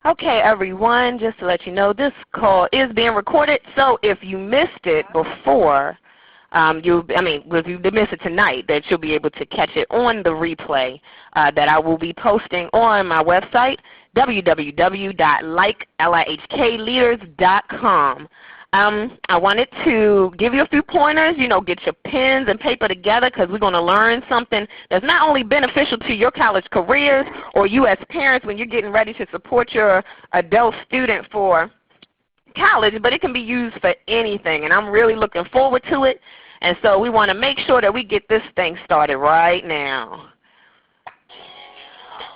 Okay, everyone, just to let you know, this call is being recorded, so if you missed it before, if you missed it tonight, that you'll be able to catch it on the replay that I will be posting on my website, www.lihkleaders.com. I wanted to give you a few pointers, get your pens and paper together because we're going to learn something that's not only beneficial to your college careers or you as parents when you're getting ready to support your adult student for college, but it can be used for anything, and I'm really looking forward to it. And so we want to make sure that we get this thing started right now.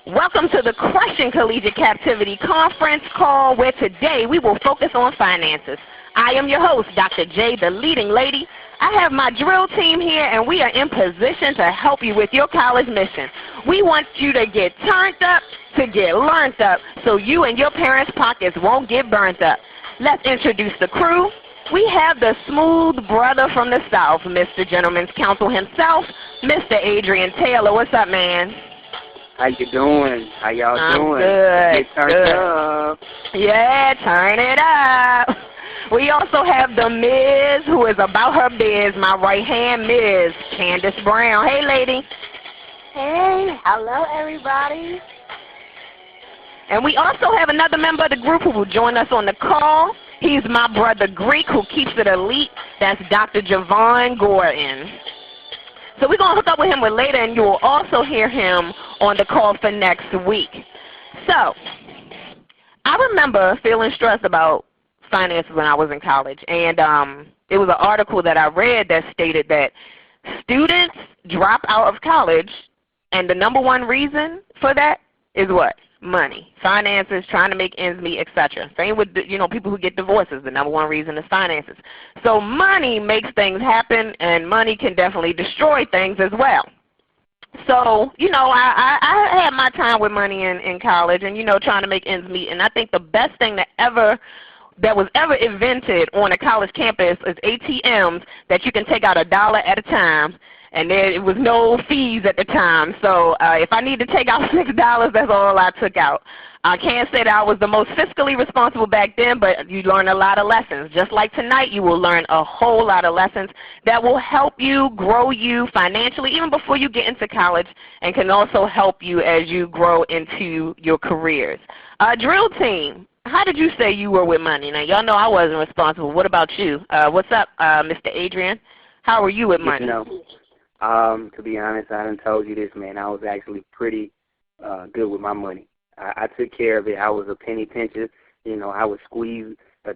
Welcome to the Crushing Collegiate Captivity conference call, where today we will focus on finances. I am your host, Dr. J, the leading lady. I have my drill team here, and we are in position to help you with your college mission. We want you to get turned up, to get learned up, so you and your parents' pockets won't get burnt up. Let's introduce the crew. We have the smooth brother from the South, Mr. Gentleman's Counsel himself, Mr. Adrian Taylor. What's up, man? How you doing? How y'all doing? Good. Get turned up. Yeah, turn it up. We also have the Ms., who is about her biz, my right-hand Ms., Candace Brown. Hey, lady. Hey, hello, everybody. And we also have another member of the group who will join us on the call. He's my brother Greek, who keeps it elite. That's Dr. Javon Gordon. So we're going to hook up with him later, and you will also hear him on the call for next week. So I remember feeling stressed about finances when I was in college, and it was an article that I read that stated that students drop out of college, and the number one reason for that is what? Money, finances, trying to make ends meet, etc. Same with people who get divorces. The number one reason is finances. So money makes things happen, and money can definitely destroy things as well. So, I had my time with money in college and, trying to make ends meet. And I think the best thing that was ever invented on a college campus is ATMs that you can take out $1 at a time. And there was no fees at the time. So if I need to take out $6, that's all I took out. I can't say that I was the most fiscally responsible back then, but you learn a lot of lessons. Just like tonight, you will learn a whole lot of lessons that will help you grow you financially even before you get into college, and can also help you as you grow into your careers. Drill team, how did you say you were with money? Now, y'all know I wasn't responsible. What about you? What's up, Mr. Adrian? How are you with money? To be honest, I done told you this, man. I was actually pretty good with my money. I took care of it. I was a penny pincher. I would squeeze the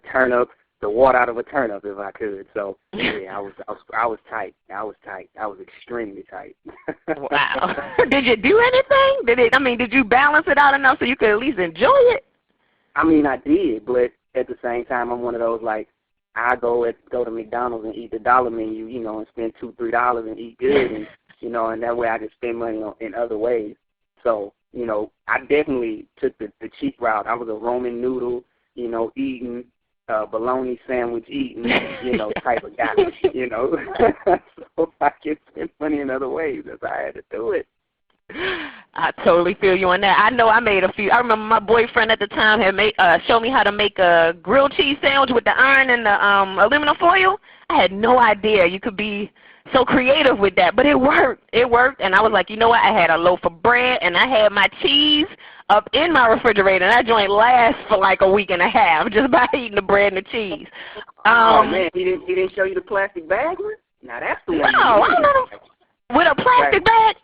water out of a turnip if I could. So yeah, I was tight. I was tight. I was extremely tight. Wow. Did you do anything? Did you balance it out enough so you could at least enjoy it? I did, but at the same time, I'm one of those I go to McDonald's and eat the dollar menu, and spend $2, $3 and eat good, and and that way I can spend money in other ways. So, I definitely took the cheap route. I was a Roman noodle, eating, bologna sandwich eating, type of guy, So I can spend money in other ways. That's how I had to do it. I totally feel you on that. I know I made a few. I remember my boyfriend at the time had showed me how to make a grilled cheese sandwich with the iron and the aluminum foil. I had no idea you could be so creative with that, but it worked. It worked, and I was like, you know what? I had a loaf of bread, and I had my cheese up in my refrigerator, and that joint lasts for like a week and a half just by eating the bread and the cheese. Oh man, he didn't show you the plastic bag one? Now that's the one. No, I don't know. With a plastic bag?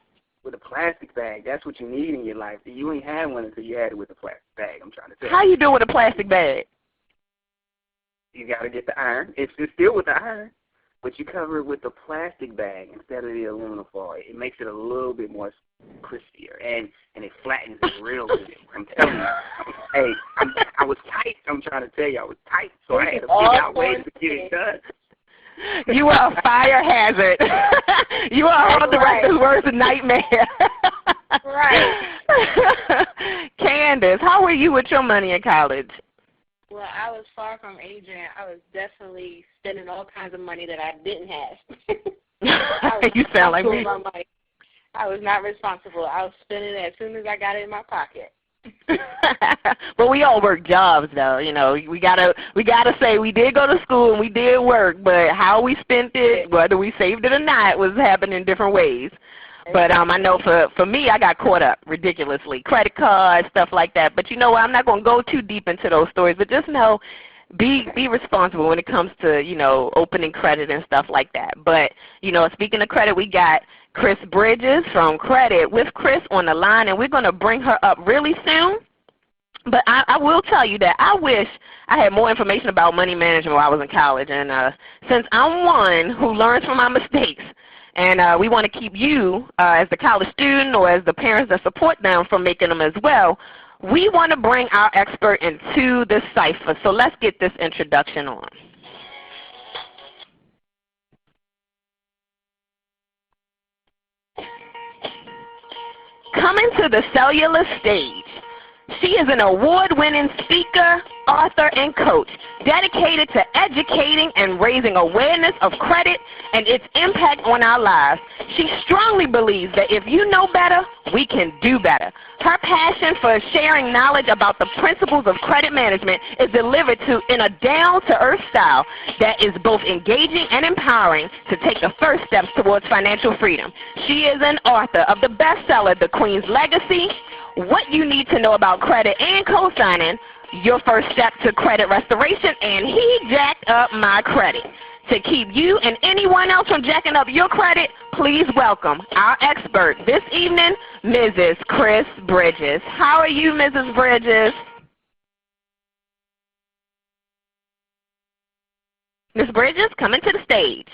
With a plastic bag. That's what you need in your life. You ain't had one until you had it with a plastic bag, I'm trying to tell you. How you do with a plastic bag? You got to get the iron. It's still with the iron, but you cover it with the plastic bag instead of the aluminum foil. It makes it a little bit more crispier, and it flattens it real good. I'm telling you. Hey, I was tight. I'm trying to tell you, I was tight, so I had to figure out ways to get it done. You are a fire hazard. You are all the director's worst nightmare. Right. Candace, how were you with your money in college? Well, I was far from Adrian. I was definitely spending all kinds of money that I didn't have. You sound like me. I was not responsible. I was spending it as soon as I got it in my pocket. But we all work jobs, though. You know, we gotta say we did go to school and we did work, but how we spent it, whether we saved it or not, was happening in different ways. But I know for me, I got caught up ridiculously. Credit cards, stuff like that. But you know what? I'm not going to go too deep into those stories, but just know, be responsible when it comes to, you know, opening credit and stuff like that. But, you know, speaking of credit, we got Chris Bridges from Credit with Chris on the line, and we're going to bring her up really soon. But I will tell you that I wish I had more information about money management while I was in college. And since I'm one who learns from my mistakes, and we want to keep you as the college student or as the parents that support them from making them as well, we want to bring our expert into this cipher. So let's get this introduction on. Coming to the cellular stage, she is an award-winning speaker, author, and coach dedicated to educating and raising awareness of credit and its impact on our lives. She strongly believes that if you know better, we can do better. Her passion for sharing knowledge about the principles of credit management is delivered in a down-to-earth style that is both engaging and empowering to take the first steps towards financial freedom. She is an author of the bestseller, The Queen's Legacy, What You Need to Know About Credit and Co-Signing, Your First Step to Credit Restoration, and He Jacked Up My Credit. To keep you and anyone else from jacking up your credit, please welcome our expert this evening, Mrs. Chris Bridges. How are you, Mrs. Bridges? Ms. Bridges, coming to the stage.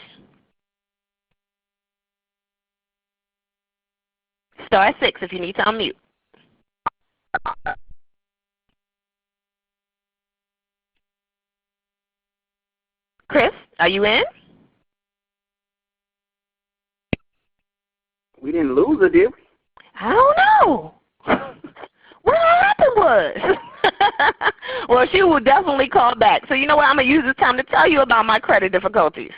Star 6 if you need to unmute. Chris, are you in? We didn't lose her, did we? I don't know. What happened was. Well, she will definitely call back. So you know what? I'm going to use this time to tell you about my credit difficulties.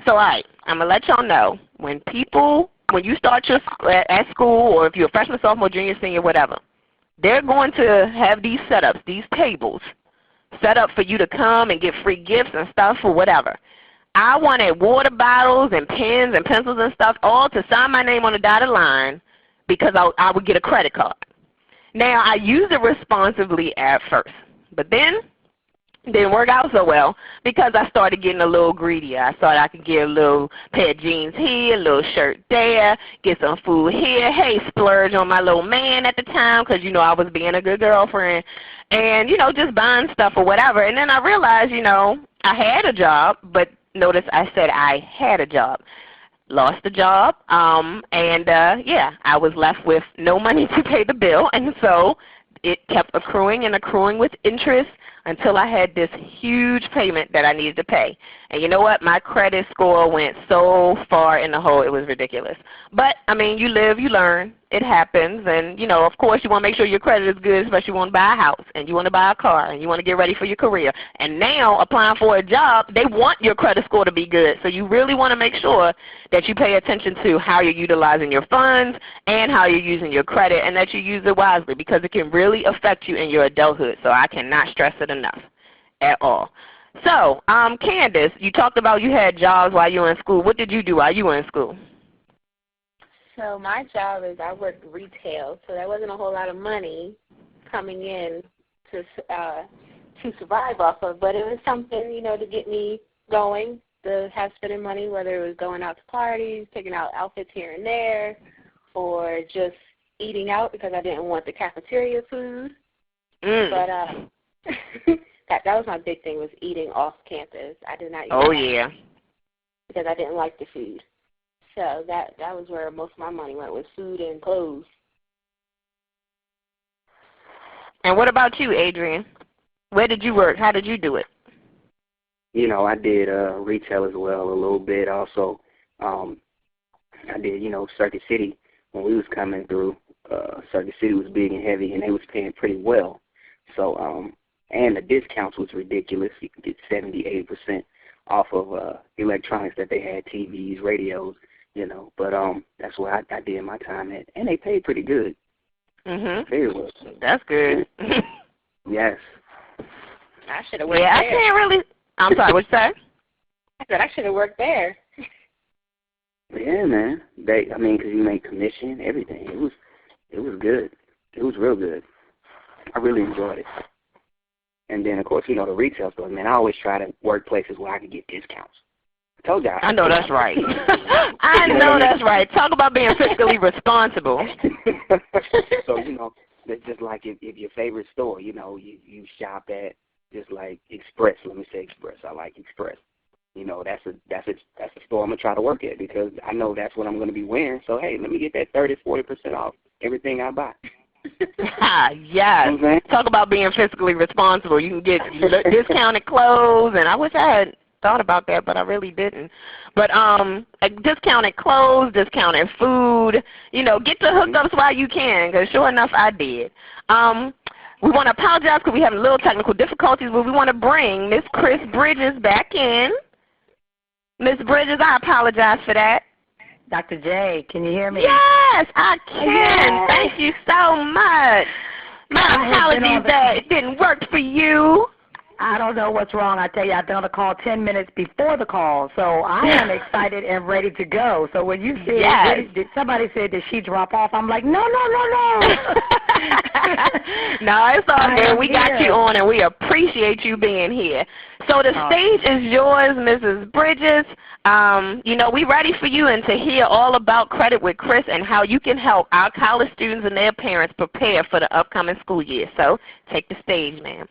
So, all right, I'm going to let y'all know, when you start at school, or if you're a freshman, sophomore, junior, senior, whatever, they're going to have these setups, these tables, set up for you to come and get free gifts and stuff or whatever. I wanted water bottles and pens and pencils and stuff, all to sign my name on the dotted line because I would get a credit card. Now, I used it responsibly at first, but then it didn't work out so well because I started getting a little greedier. I thought I could get a little pair of jeans here, a little shirt there, get some food here, hey, splurge on my little man at the time because, you know, I was being a good girlfriend and, you know, just buying stuff or whatever. And then I realized, you know, I had a job, but notice I said I had a job. Lost the job, yeah, I was left with no money to pay the bill, and so it kept accruing and accruing with interest until I had this huge payment that I needed to pay. And you know what? My credit score went so far in the hole, it was ridiculous. But, I mean, you live, you learn. It happens. And, you know, of course, you want to make sure your credit is good, especially you want to buy a house and you want to buy a car and you want to get ready for your career. And now, applying for a job, they want your credit score to be good. So you really want to make sure that you pay attention to how you're utilizing your funds and how you're using your credit, and that you use it wisely, because it can really affect you in your adulthood. So I cannot stress it enough at all. So, Candace, you talked about you had jobs while you were in school. What did you do while you were in school? So my job is I worked retail, so there wasn't a whole lot of money coming in to survive off of, but it was something, you know, to get me going, to have spending money, whether it was going out to parties, picking out outfits here and there, or just eating out because I didn't want the cafeteria food. But that was my big thing, was eating off campus. I did not eat because I didn't like the food. So that was where most of my money went, was food and clothes. And what about you, Adrian? Where did you work? How did you do it? You know, I did retail as well a little bit. Also, I did, you know, Circuit City. When we was coming through, Circuit City was big and heavy, and they was paying pretty well. So, and the discounts was ridiculous. You could get 70, 80% off of electronics that they had, TVs, radios, you know. But that's where I did my time at, and they paid pretty good. Very well. That's good. Yes. I should have worked Yeah, I there. can't really. I'm sorry. What you say? I said I should have worked there. Yeah, man. I mean, 'cause you make commission, everything. It was good. It was real good. I really enjoyed it. And then, of course, the retail stores, man, I always try to work places where I can get discounts. I told y'all. I know that's right. I know that's right. Talk about being fiscally responsible. So, that's just like if your favorite store, you shop at just like Express. Let me say Express. I like Express. That's a store I'm going to try to work at because I know that's what I'm going to be wearing. So, hey, let me get that 30-40% off everything I buy. Yes. Talk about being fiscally responsible. You can get discounted clothes, and I wish I had thought about that, but I really didn't. But discounted clothes, discounted food, get the hookups while you can, because sure enough, I did. We want to apologize because we have a little technical difficulties, but we want to bring Miss Chris Bridges back in. Miss Bridges, I apologize for that. Dr. J, can you hear me? Yes, I can. Yes. Thank you so much. My apologies that it didn't work for you. I don't know what's wrong. I tell you, I've been on the call 10 minutes before the call, so I am excited and ready to go. So when you said, somebody said, did she drop off? I'm like, no. No, it's all good. We got you on, and we appreciate you being here. So the stage is yours, Mrs. Bridges. We ready for you and to hear all about Credit with Chris and how you can help our college students and their parents prepare for the upcoming school year. So take the stage, ma'am.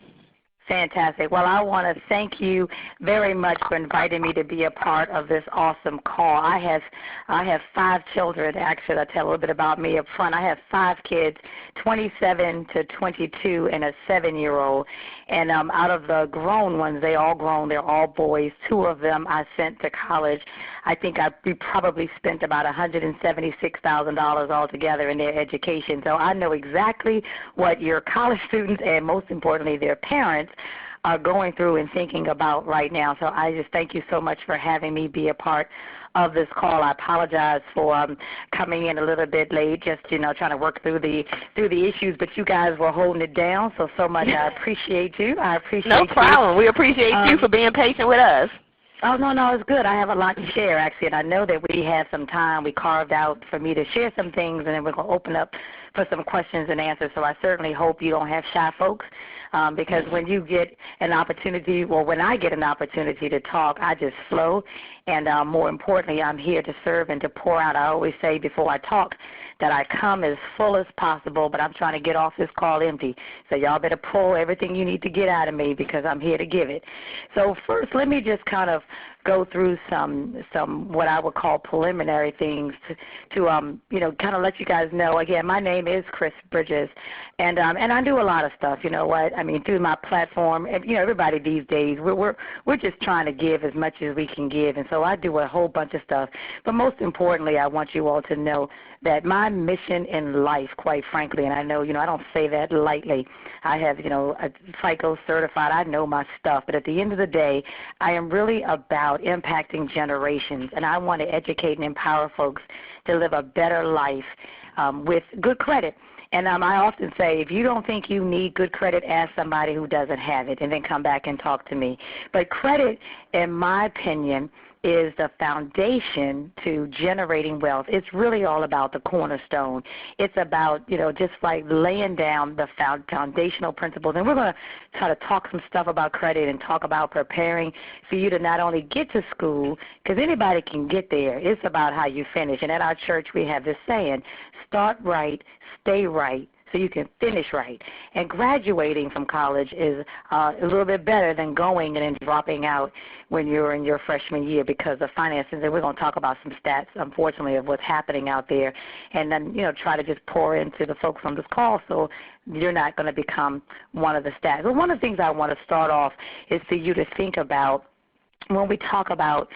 Fantastic. Well, I want to thank you very much for inviting me to be a part of this awesome call. I have 5 children. Actually, I'll tell a little bit about me up front. I have 5 kids, 27 to 22, and a 7-year-old. And out of the grown ones, they all grown. They're all boys. 2 of them I sent to college. I think we probably spent about $176,000 altogether in their education. So I know exactly what your college students and, most importantly, their parents are going through and thinking about right now. So I just thank you so much for having me be a part of this call. I apologize for coming in a little bit late, just trying to work through the issues, but you guys were holding it down so much. I appreciate you. No problem. We appreciate you for being patient with us. Oh, no, it's good. I have a lot to share, actually, and I know that we have some time we carved out for me to share some things, and then we're going to open up for some questions and answers. So I certainly hope you don't have shy folks, because when you get an opportunity, or when I get an opportunity to talk, I just flow, and more importantly, I'm here to serve and to pour out. I always say before I talk that I come as full as possible, but I'm trying to get off this call empty. So y'all better pull everything you need to get out of me because I'm here to give it. So first, let me just kind of go through some what I would call preliminary things to kind of let you guys know. Again, my name is Chris Bridges, and I do a lot of stuff. You know what? I mean, through my platform, and everybody these days, we're just trying to give as much as we can give, and so I do a whole bunch of stuff. But most importantly, I want you all to know that my mission in life, quite frankly, and I know, I don't say that lightly. I have, a FICO certified. I know my stuff. But at the end of the day, I am really about impacting generations, and I want to educate and empower folks to live a better life with good credit. And I often say, if you don't think you need good credit, ask somebody who doesn't have it, and then come back and talk to me. But credit, in my opinion, is the foundation to generating wealth. It's really all about the cornerstone. It's about, just like laying down the foundational principles. And we're going to try to talk some stuff about credit and talk about preparing for you to not only get to school, because anybody can get there. It's about how you finish. And at our church, we have this saying, start right, stay right, so you can finish right. And graduating from college is a little bit better than going and then dropping out when you're in your freshman year because of finances. And we're going to talk about some stats, unfortunately, of what's happening out there. And then, try to just pour into the folks on this call so you're not going to become one of the stats. But one of the things I want to start off is for you to think about when we talk about,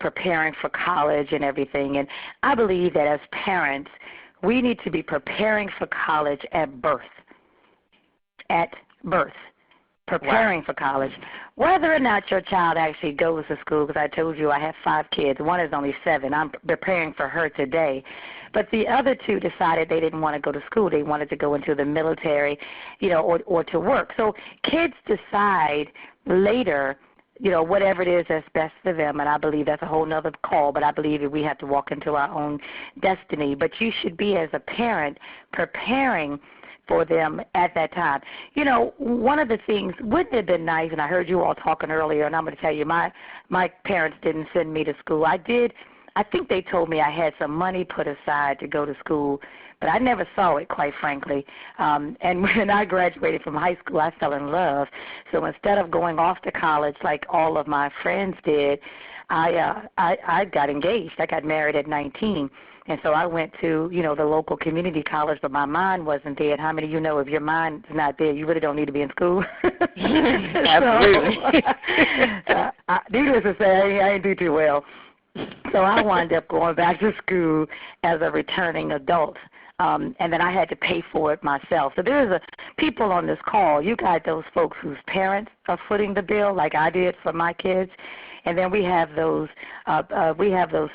preparing for college and everything. And I believe that as parents, we need to be preparing for college at birth. At birth. preparing for college, whether or not your child actually goes to school, because I told you I have 5 kids. One is only 7. I'm preparing for her today. But the other 2 decided they didn't want to go to school. They wanted to go into the military, or to work. So kids decide later, whatever it is that's best for them, and I believe that's a whole nother call, but I believe that we have to walk into our own destiny. But you should be, as a parent, preparing for them at that time. One of the things, wouldn't it have been nice, and I heard you all talking earlier, and I'm going to tell you, my parents didn't send me to school. I think they told me I had some money put aside to go to school, but I never saw it, quite frankly. And when I graduated from high school, I fell in love. So instead of going off to college like all of my friends did, I got engaged. I got married at 19. And so I went to, the local community college, but my mind wasn't there. And how many of you know if your mind's not there, you really don't need to be in school? Absolutely. Needless to say, I didn't do too well. So I wound up going back to school as a returning adult. And then I had to pay for it myself. So there's people on this call, you got those folks whose parents are footing the bill, like I did for my kids. And then we have those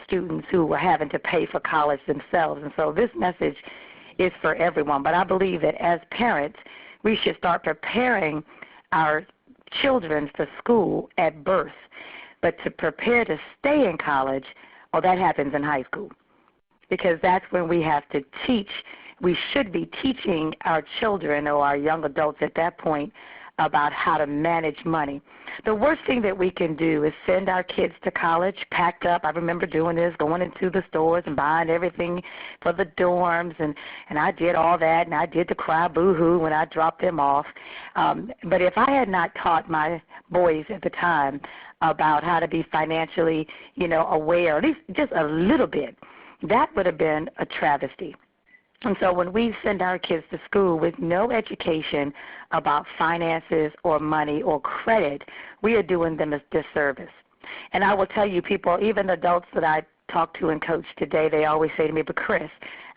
students who are having to pay for college themselves. And so this message is for everyone. But I believe that as parents, we should start preparing our children for school at birth. But to prepare to stay in college, that happens in high school. Because that's when we have to teach. We should be teaching our children or our young adults at that point about how to manage money. The worst thing that we can do is send our kids to college packed up. I remember doing this, going into the stores and buying everything for the dorms, and I did all that, and I did the cry boo-hoo when I dropped them off. But if I had not taught my boys at the time about how to be financially, aware, at least just a little bit, that would have been a travesty. And so when we send our kids to school with no education about finances or money or credit, we are doing them a disservice. And I will tell you, people, even adults that I talk to and coach today, they always say to me, but Chris,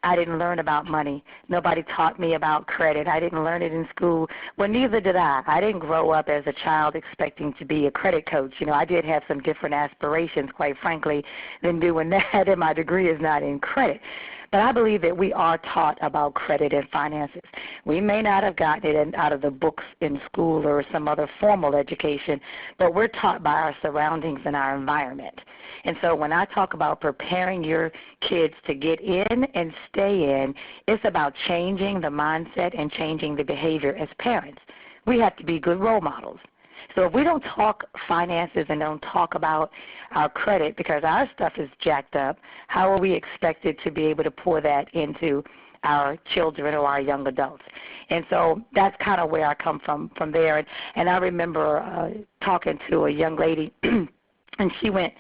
I didn't learn about money. Nobody taught me about credit. I didn't learn it in school. Well, neither did I. I didn't grow up as a child expecting to be a credit coach. I did have some different aspirations, quite frankly, than doing that, and my degree is not in credit. But I believe that we are taught about credit and finances. We may not have gotten it out of the books in school or some other formal education, but we're taught by our surroundings and our environment. And so when I talk about preparing your kids to get in and stay in, it's about changing the mindset and changing the behavior as parents. We have to be good role models. So if we don't talk finances and don't talk about our credit because our stuff is jacked up, how are we expected to be able to pour that into our children or our young adults? And so that's kind of where I come from there. And I remember talking to a young lady, and she went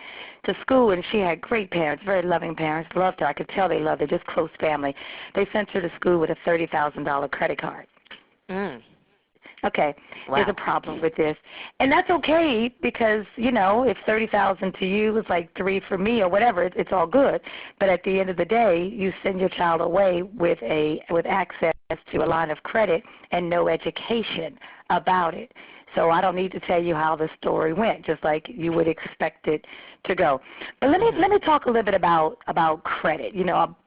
to school, and she had great parents, very loving parents, loved her. I could tell they loved her, just close family. They sent her to school with a $30,000 credit card. Okay, wow. There's a problem with this. And that's okay because, if $30,000 to you is like $3 for me or whatever, it's all good. But at the end of the day, you send your child away with access to a line of credit and no education about it. So I don't need to tell you how the story went, just like you would expect it to go. But let me talk a little bit about credit.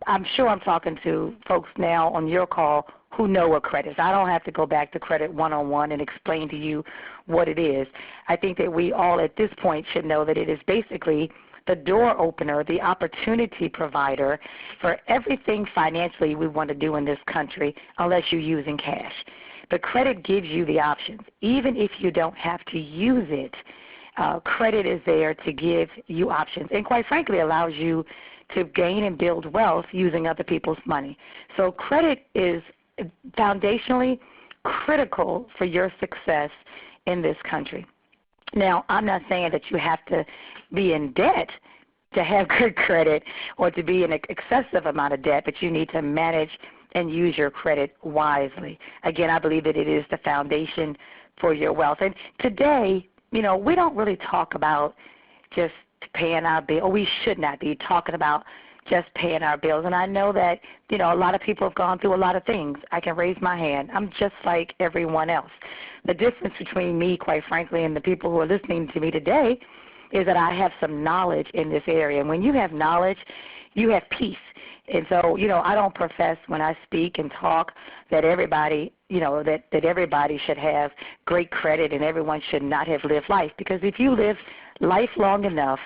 I'm sure I'm talking to folks now on your call who know what credit is. I don't have to go back to credit one-on-one and explain to you what it is. I think that we all at this point should know that it is basically the door opener, the opportunity provider for everything financially we want to do in this country unless you're using cash. But credit gives you the options. Even if you don't have to use it, credit is there to give you options and quite frankly allows you to gain and build wealth using other people's money. So credit is foundationally critical for your success in this country. Now, I'm not saying that you have to be in debt to have good credit or to be in an excessive amount of debt, but you need to manage and use your credit wisely. Again, I believe that it is the foundation for your wealth. And today, we don't really talk about just paying our bill. We should not be talking about just paying our bills. And I know that, you know, a lot of people have gone through a lot of things. I can raise my hand. I'm just like everyone else. The difference between me, quite frankly, and the people who are listening to me today is that I have some knowledge in this area. And when you have knowledge, you have peace. And so, you know, I don't profess when I speak and talk that everybody, you know, that everybody should have great credit and everyone should not have lived life. Because if you live life long enough,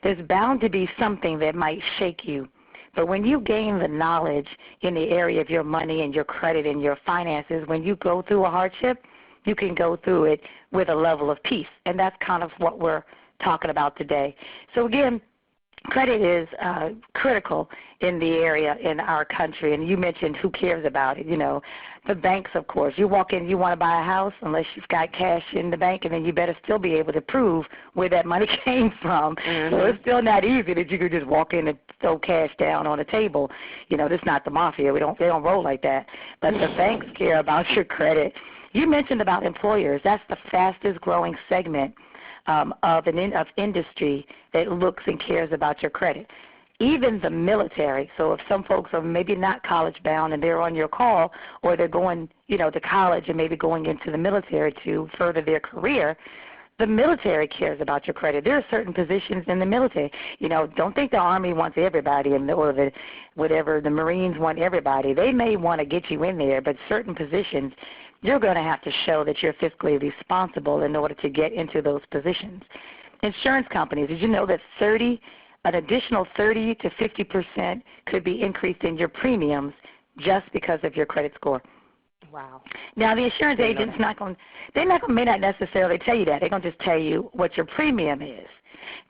there's bound to be something that might shake you. But when you gain the knowledge in the area of your money and your credit and your finances, when you go through a hardship, you can go through it with a level of peace. And that's kind of what we're talking about today. So again, credit is critical in the area in our country, and you mentioned who cares about it. You know, the banks, of course. You walk in, you want to buy a house unless you've got cash in the bank, and then you better still be able to prove where that money came from. So it's still not easy that you could just walk in and throw cash down on a table. You know, this is not the mafia. They don't roll like that. But the banks care about your credit. You mentioned about employers. That's the fastest growing segment of industry that looks and cares about your credit. Even the military. So if some folks are maybe not college bound and they're on your call, or they're going, you know, to college and maybe going into the military to further their career, the military cares about your credit. There are certain positions in the military. You know, don't think the Army wants everybody, or the Marines want everybody. They may want to get you in there, but certain positions, you're going to have to show that you're fiscally responsible in order to get into those positions. Insurance companies, did you know that an additional 30 to 50% could be increased in your premiums just because of your credit score? Wow. Now, the insurance agent's may not necessarily tell you that. They're going to just tell you what your premium is.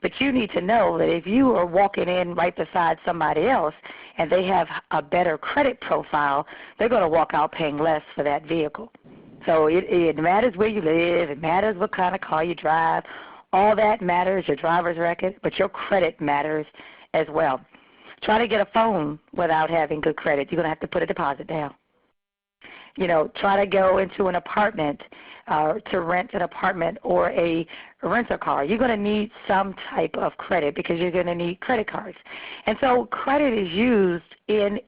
But you need to know that if you are walking in right beside somebody else and they have a better credit profile, they're going to walk out paying less for that vehicle. So it matters where you live. It matters what kind of car you drive. All that matters, your driver's record, but your credit matters as well. Try to get a phone without having good credit. You're going to have to put a deposit down. You know, try to go into an apartment to rent an apartment or a rental car. You're going to need some type of credit because you're going to need credit cards. And so credit is used in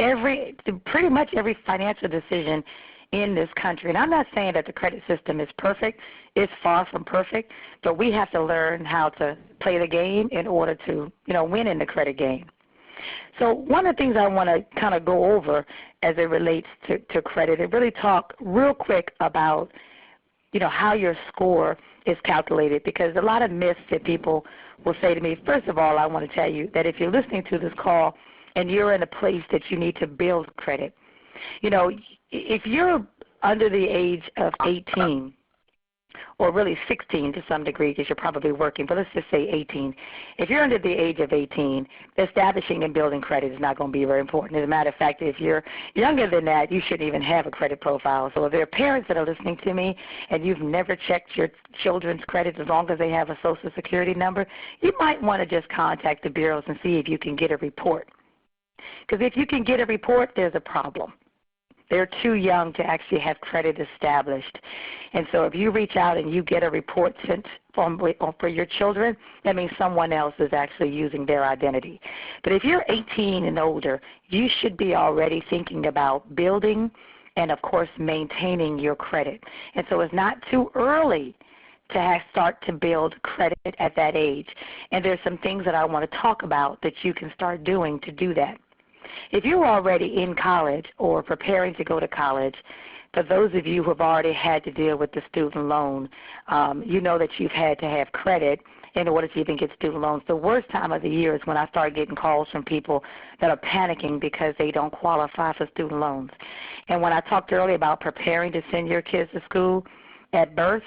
pretty much every financial decision in this country. And I'm not saying that the credit system is perfect. It's far from perfect, but we have to learn how to play the game in order to, you know, win in the credit game. So one of the things I want to kind of go over as it relates to credit and really talk real quick about, you know, how your score is calculated, because a lot of myths that people will say to me. First of all, I want to tell you that if you're listening to this call and you're in a place that you need to build credit, you know, if you're under the age of 18, or really 16 to some degree because you're probably working, but let's just say 18. If you're under the age of 18, establishing and building credit is not going to be very important. As a matter of fact, if you're younger than that, you shouldn't even have a credit profile. So if there are parents that are listening to me and you've never checked your children's credit as long as they have a Social Security number, you might want to just contact the bureaus and see if you can get a report. Because if you can get a report, there's a problem. They're too young to actually have credit established. And so if you reach out and you get a report sent for your children, that means someone else is actually using their identity. But if you're 18 and older, you should be already thinking about building and, of course, maintaining your credit. And so it's not too early to start to build credit at that age. And there's some things that I want to talk about that you can start doing to do that. If you're already in college or preparing to go to college, for those of you who have already had to deal with the student loan, you know that you've had to have credit in order to even get student loans. The worst time of the year is when I start getting calls from people that are panicking because they don't qualify for student loans. And when I talked earlier about preparing to send your kids to school at birth,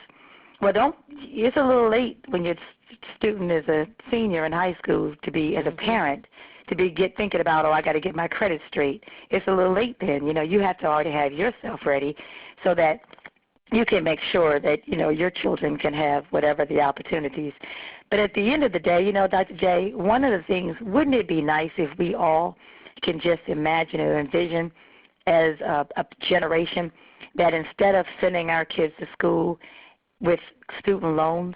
well, it's a little late when your student is a senior in high school to be, as a parent, to be thinking about, I got to get my credit straight. It's a little late then. You know, you have to already have yourself ready so that you can make sure that, you know, your children can have whatever the opportunities. But at the end of the day, you know, Dr. J, one of the things, wouldn't it be nice if we all can just imagine or envision as a generation that instead of sending our kids to school with student loans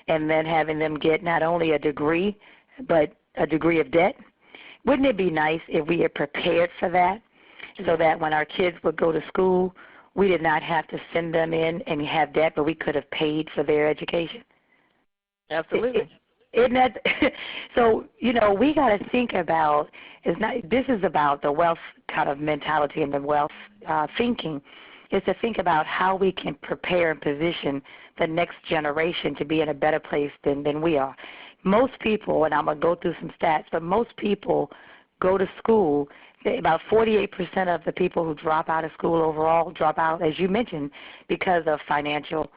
and then having them get not only a degree, but a degree of debt. Wouldn't it be nice if we had prepared for that so that when our kids would go to school, we did not have to send them in and have debt, but we could have paid for their education? Absolutely. Isn't that so? We got to think about. This is about the wealth kind of mentality and the wealth thinking. Is to think about how we can prepare and position the next generation to be in a better place than we are. Most people, and I'm going to go through some stats, but most people go to school. About 48% of the people who drop out of school overall drop out, as you mentioned, because of financial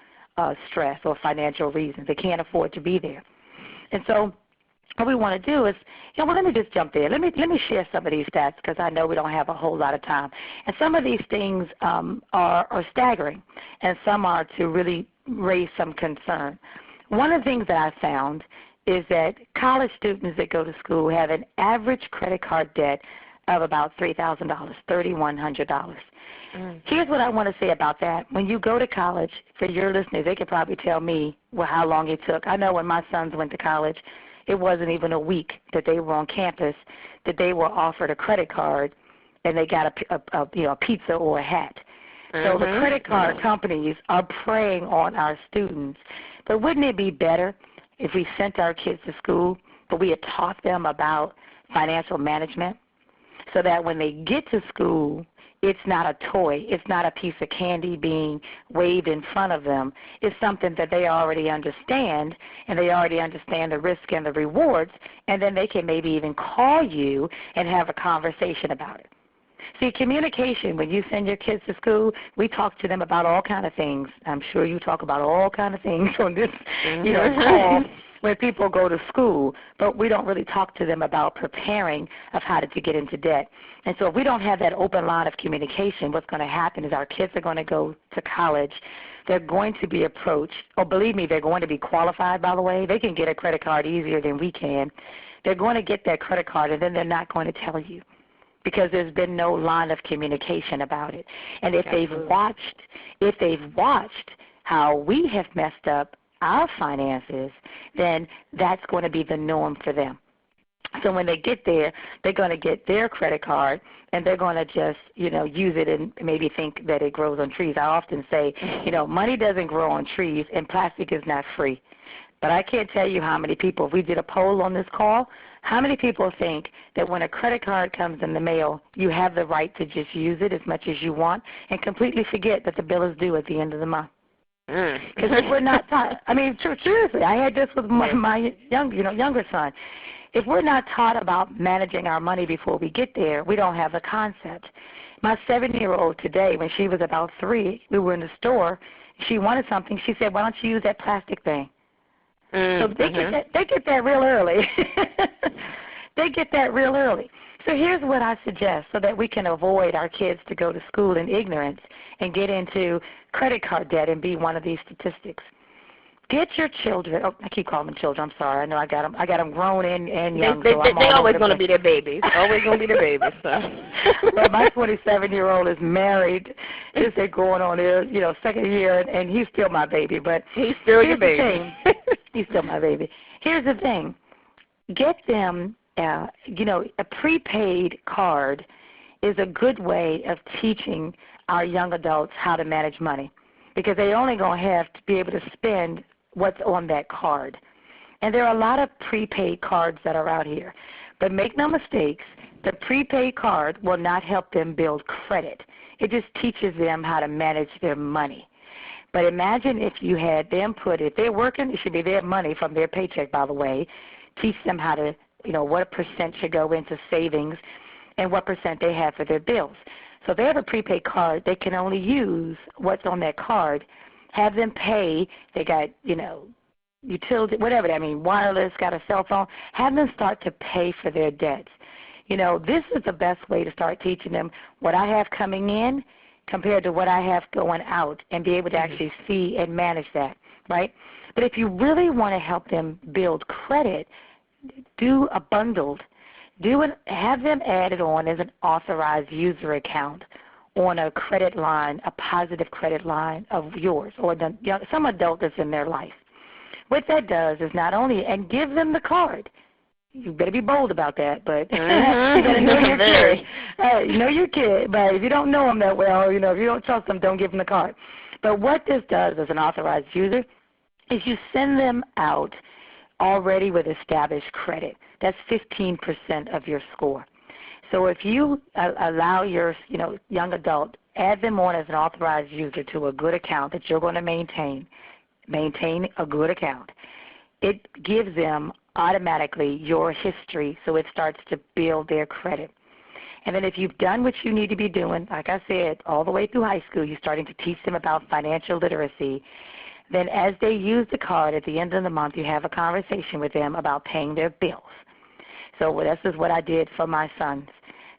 stress or financial reasons. They can't afford to be there. And so what we want to do is, let me just jump there. Let me share some of these stats because I know we don't have a whole lot of time. And some of these things are staggering, and some are to really raise some concern. One of the things that I found is that college students that go to school have an average credit card debt of about $3,000, $3,100. Here's what I want to say about that. When you go to college, for your listeners, they could probably tell me how long it took. I know when my sons went to college, it wasn't even a week that they were on campus that they were offered a credit card and they got a pizza or a hat. So the credit card companies are preying on our students. But wouldn't it be better if we sent our kids to school, but we had taught them about financial management so that when they get to school, it's not a toy. It's not a piece of candy being waved in front of them. It's something that they already understand, and they already understand the risk and the rewards, and then they can maybe even call you and have a conversation about it. See, communication, when you send your kids to school, we talk to them about all kind of things. I'm sure you talk about all kind of things on this call when people go to school, but we don't really talk to them about preparing of how to get into debt. And so if we don't have that open line of communication, what's going to happen is our kids are going to go to college. They're going to be approached, or believe me, they're going to be qualified, by the way. They can get a credit card easier than we can. They're going to get that credit card, and then they're not going to tell you because there's been no line of communication about it. And if they've watched how we have messed up our finances, then that's going to be the norm for them. So when they get there, they're going to get their credit card, and they're going to just, use it and maybe think that it grows on trees. I often say, money doesn't grow on trees, and plastic is not free. But I can't tell you how many people, if we did a poll on this call, how many people think that when a credit card comes in the mail, you have the right to just use it as much as you want and completely forget that the bill is due at the end of the month? Because if we're not taught, seriously, I had this with my younger son. If we're not taught about managing our money before we get there, we don't have the concept. My 7-year-old today, when she was about 3, we were in the store. She wanted something. She said, "Why don't you use that plastic thing?" So they get that real early. They get that real early. So here's what I suggest so that we can avoid our kids to go to school in ignorance and get into credit card debt and be one of these statistics. Get your children. Oh, I keep calling them children. I'm sorry. I know I got them grown and young. They always going to be their babies. Always going to be their babies. So. Well, my 27-year-old is married. They're going on their second year, and he's still my baby. But he's still your baby. He's still my baby. Here's the thing. Get them, a prepaid card is a good way of teaching our young adults how to manage money because they only going to have to be able to spend what's on that card. And there are a lot of prepaid cards that are out here. But make no mistakes, the prepaid card will not help them build credit. It just teaches them how to manage their money. But imagine if you had them if they're working, it should be their money from their paycheck, by the way. Teach them how to, what percent should go into savings and what percent they have for their bills. So if they have a prepaid card, they can only use what's on that card. Have them pay. They got, utility, whatever. Wireless, got a cell phone. Have them start to pay for their debts. This is the best way to start teaching them what I have coming in compared to what I have going out and be able to actually see and manage that, right? But if you really want to help them build credit, do a bundled. Have them added on as an authorized user account on a credit line, a positive credit line of yours or some adult that's in their life. What that does is not only, and give them the card. You better be bold about that, but Mm-hmm. you got to know your kid. You know your kid, but if you don't know them that well, you know, if you don't trust them, don't give them the card. But what this does as an authorized user is you send them out already with established credit. That's 15% of your score. So if you allow your, you know, young adult, add them on as an authorized user to a good account that you're going to maintain a good account, it gives them automatically your history, so it starts to build their credit. And then if you've done what you need to be doing, like I said, all the way through high school, you're starting to teach them about financial literacy. Then as they use the card at the end of the month, you have a conversation with them about paying their bills. So this is what I did for my sons.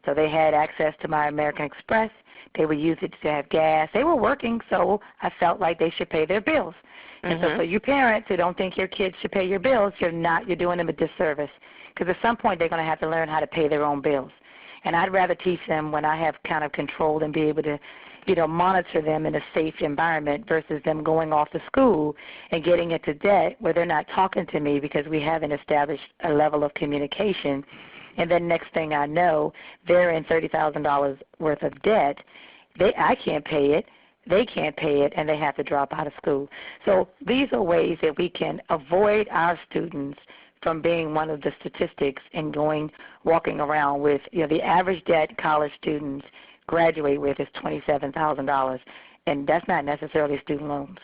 So they had access to my American Express. They would use it to have gas. They were working, so I felt like they should pay their bills. And so for you parents who don't think your kids should pay your bills, you're doing them a disservice, because at some point they're going to have to learn how to pay their own bills. And I'd rather teach them when I have kind of control and be able to, you know, monitor them in a safe environment versus them going off to school and getting into debt where they're not talking to me because we haven't established a level of communication. And then next thing I know, they're in $30,000 worth of debt. I can't pay it. They can't pay it, and they have to drop out of school. So these are ways that we can avoid our students from being one of the statistics and walking around with, you know, the average debt college students graduate with is $27,000, and that's not necessarily student loans.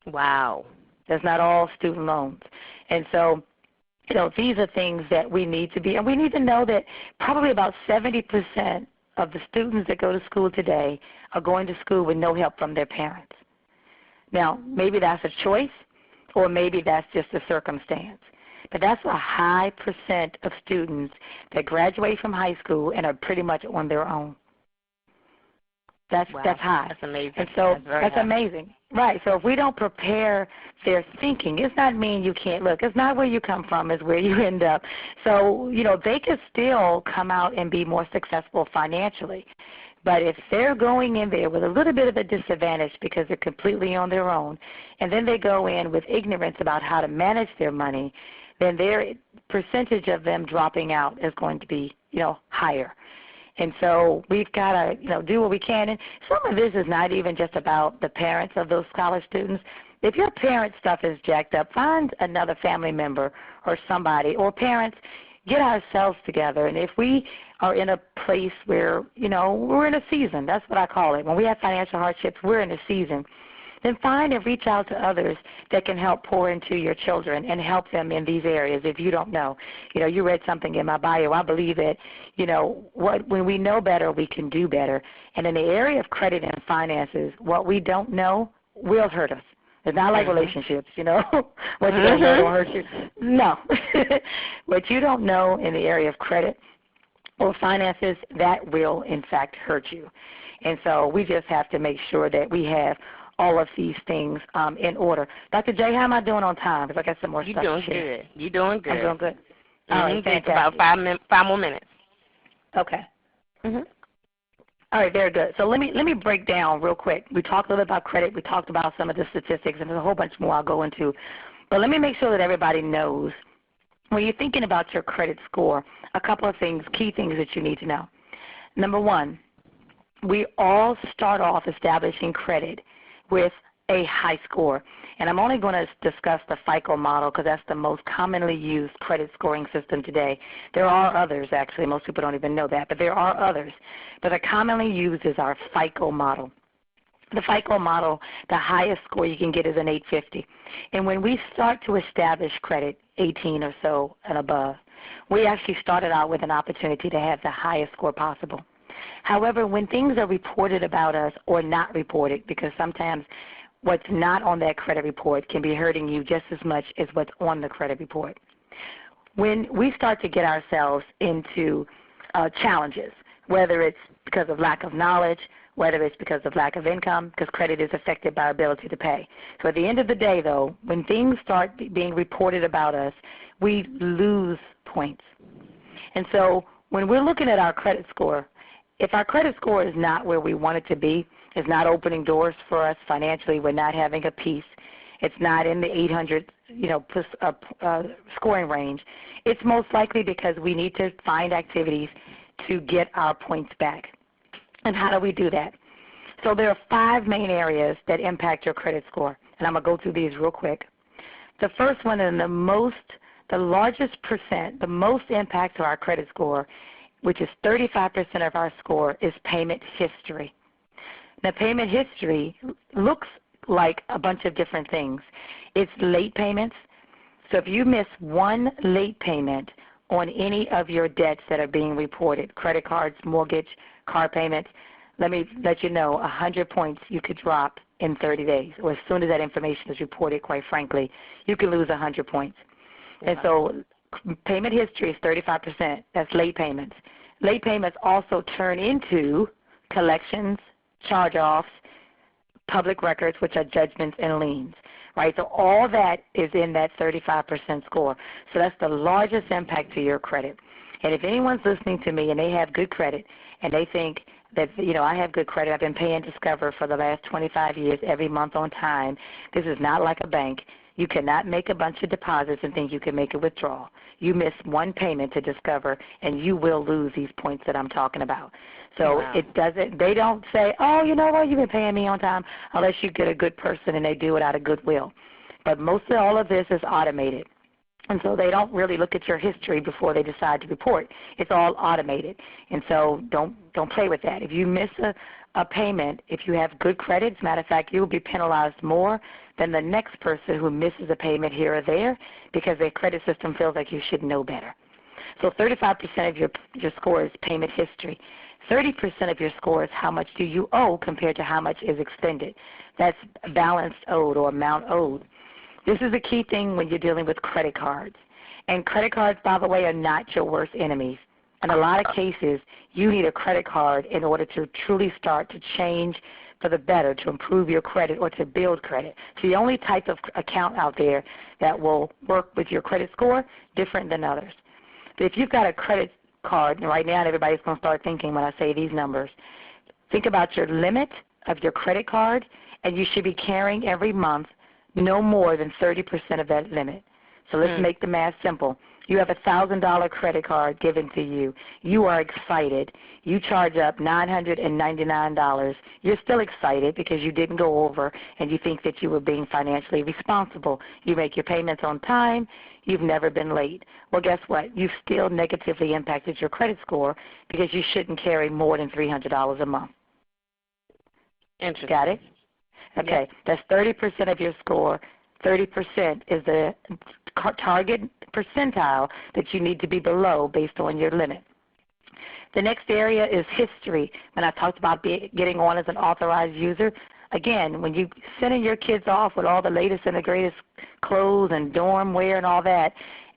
Wow. That's not all student loans. And so, you know, these are things that we need to be, and we need to know that probably about 70% of the students that go to school today are going to school with no help from their parents. Now, maybe that's a choice, or maybe that's just a circumstance. But that's a high percent of students that graduate from high school and are pretty much on their own. That's high. That's amazing. And so that's high. amazing. Right. So if we don't prepare their thinking, it's not mean you can't look. It's not where you come from, it's where you end up. So, you know, they could still come out and be more successful financially. But if they're going in there with a little bit of a disadvantage because they're completely on their own, and then they go in with ignorance about how to manage their money, then their percentage of them dropping out is going to be, you know, higher. And so we've got to, you know, do what we can. And some of this is not even just about the parents of those college students. If your parents' stuff is jacked up, find another family member or somebody, or parents, get ourselves together. And if we are in a place where, you know, we're in a season, that's what I call it. When we have financial hardships, we're in a season. Then find and reach out to others that can help pour into your children and help them in these areas if you don't know. You know, you read something in my bio. I believe that, you know, when we know better, we can do better. And in the area of credit and finances, what we don't know will hurt us. It's not like relationships, you know. What you don't know don't hurt you. No. What you don't know in the area of credit or finances, that will, in fact, hurt you. And so we just have to make sure that we have all of these things in order. Dr. J, how am I doing on time? Because I got some more stuff to share. You're doing good. I'm doing good. All right, fantastic. About 5 more minutes. Okay. All right, very good. So let me break down real quick. We talked a little bit about credit. We talked about some of the statistics, and there's a whole bunch more I'll go into. But let me make sure that everybody knows when you're thinking about your credit score, a couple of things, key things that you need to know. Number one, we all start off establishing credit with a high score. And I'm only going to discuss the FICO model because that's the most commonly used credit scoring system today. There are others, actually. Most people don't even know that, but there are others. But the commonly used is our FICO model. The FICO model, the highest score you can get is an 850. And when we start to establish credit, 18 or so and above, we actually started out with an opportunity to have the highest score possible. However, when things are reported about us or not reported, because sometimes what's not on that credit report can be hurting you just as much as what's on the credit report. When we start to get ourselves into challenges, whether it's because of lack of knowledge, whether it's because of lack of income, because credit is affected by our ability to pay. So at the end of the day, though, when things start being reported about us, we lose points. And so when we're looking at our credit score, if our credit score is not where we want it to be, it's not opening doors for us financially, we're not having a peace, it's not in the 800s scoring range, it's most likely because we need to find activities to get our points back. And how do we do that? So there are 5 main areas that impact your credit score, and I'm going to go through these real quick. The first one and the largest percent, the most impact to our credit score, which is 35% of our score, is payment history. Now, payment history looks like a bunch of different things. It's late payments. So if you miss one late payment on any of your debts that are being reported, credit cards, mortgage, car payments, let me let you know, 100 points you could drop in 30 days, or as soon as that information is reported, quite frankly, you could lose 100 points. Wow. And so payment history is 35%. That's late payments. Late payments also turn into collections, charge-offs, public records, which are judgments and liens, right? So all that is in that 35% score. So that's the largest impact to your credit. And if anyone's listening to me and they have good credit and they think that, I have good credit, I've been paying Discover for the last 25 years every month on time, this is not like a bank. You cannot make a bunch of deposits and think you can make a withdrawal. You miss one payment to Discover, and you will lose these points that I'm talking about. So wow. They don't say, oh, you know what, you've been paying me on time, unless you get a good person and they do it out of goodwill. But mostly all of this is automated. And so they don't really look at your history before they decide to report. It's all automated. And so don't play with that. If you miss a payment, if you have good credit, as a matter of fact, you will be penalized more than the next person who misses a payment here or there because their credit system feels like you should know better. So 35% of your score is payment history. 30% of your score is how much do you owe compared to how much is extended. That's balance owed or amount owed. This is a key thing when you're dealing with credit cards. And credit cards, by the way, are not your worst enemies. In a lot of cases, you need a credit card in order to truly start to change for the better, to improve your credit or to build credit. So the only type of account out there that will work with your credit score, different than others. But if you've got a credit card, and right now everybody's going to start thinking when I say these numbers, think about your limit of your credit card, and you should be carrying every month no more than 30% of that limit. So let's make the math simple. You have a $1,000 credit card given to you. You are excited. You charge up $999. You're still excited because you didn't go over and you think that you were being financially responsible. You make your payments on time. You've never been late. Well, guess what? You've still negatively impacted your credit score because you shouldn't carry more than $300 a month. Interesting. Got it? Okay, that's 30% of your score. 30% is the target percentile that you need to be below based on your limit. The next area is history. When I talked about getting on as an authorized user, again, when you sending your kids off with all the latest and the greatest clothes and dorm wear and all that,